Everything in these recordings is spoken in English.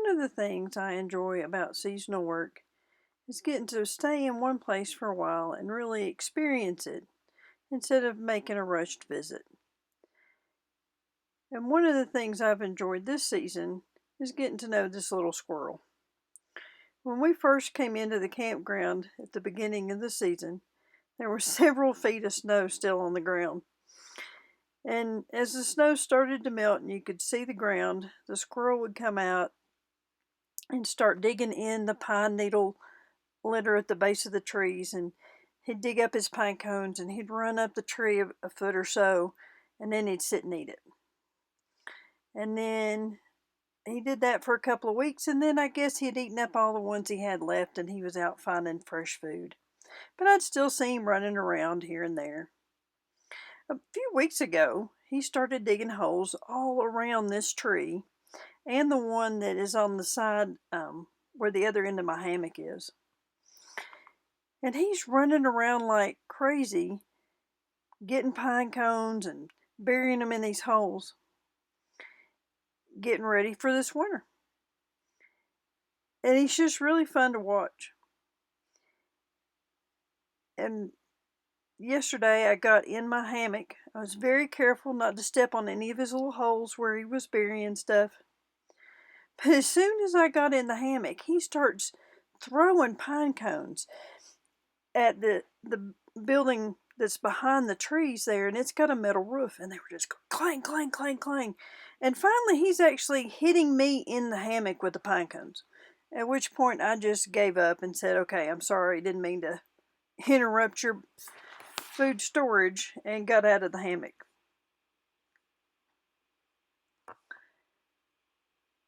One of the things I enjoy about seasonal work is getting to stay in one place for a while and really experience it instead of making a rushed visit. And one of the things I've enjoyed this season is getting to know this little squirrel. When we first came into the campground at the beginning of the season, there were several feet of snow still on the ground. And as the snow started to melt and you could see the ground, the squirrel would come out and start digging in the pine needle litter at the base of the trees, and he'd dig up his pine cones and he'd run up the tree a foot or so, and then he'd sit and eat it. And then he did that for a couple of weeks, and then I guess he had eaten up all the ones he had left and he was out finding fresh food. But I'd still see him running around here and there. A few weeks ago, he started digging holes all around this tree and the one that is on the side where the other end of my hammock is. And he's running around like crazy, getting pine cones and burying them in these holes, getting ready for this winter. And he's just really fun to watch. And yesterday I got in my hammock. I was very careful not to step on any of his little holes where he was burying stuff. But as soon as I got in the hammock, he starts throwing pine cones at the building that's behind the trees there, and it's got a metal roof, and they were just clang, clang, clang, clang. And finally he's actually hitting me in the hammock with the pine cones, at which point I just gave up and said, okay, I'm sorry, didn't mean to interrupt your food storage, and got out of the hammock.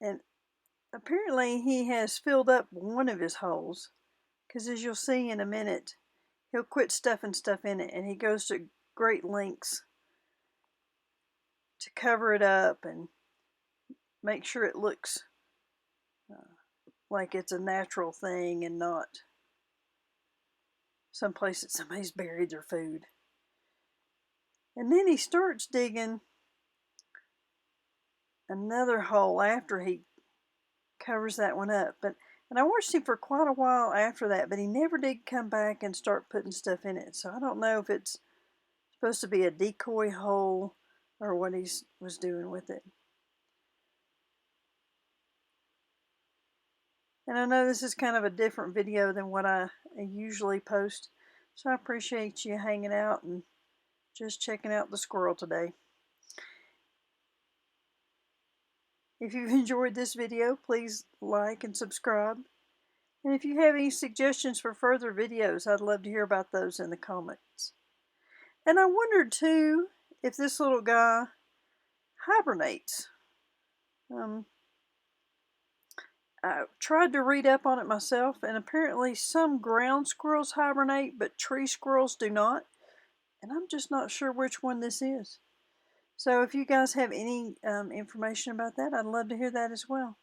And apparently he has filled up one of his holes, because as you'll see in a minute, he'll quit stuffing stuff in it, and he goes to great lengths to cover it up and make sure it looks like it's a natural thing and not someplace that somebody's buried their food. And then he starts digging another hole after he covers that one up. And I watched him for quite a while after that, but he never did come back and start putting stuff in it. So I don't know if it's supposed to be a decoy hole or what he was doing with it. And I know this is kind of a different video than what I usually post, so I appreciate you hanging out and just checking out the squirrel today. If you've enjoyed this video, please like and subscribe. And if you have any suggestions for further videos, I'd love to hear about those in the comments. And I wondered too if this little guy hibernates. I tried to read up on it myself, and apparently some ground squirrels hibernate, but tree squirrels do not. And I'm just not sure which one this is. So if you guys have any information about that, I'd love to hear that as well.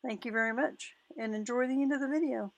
Thank you very much, and enjoy the end of the video.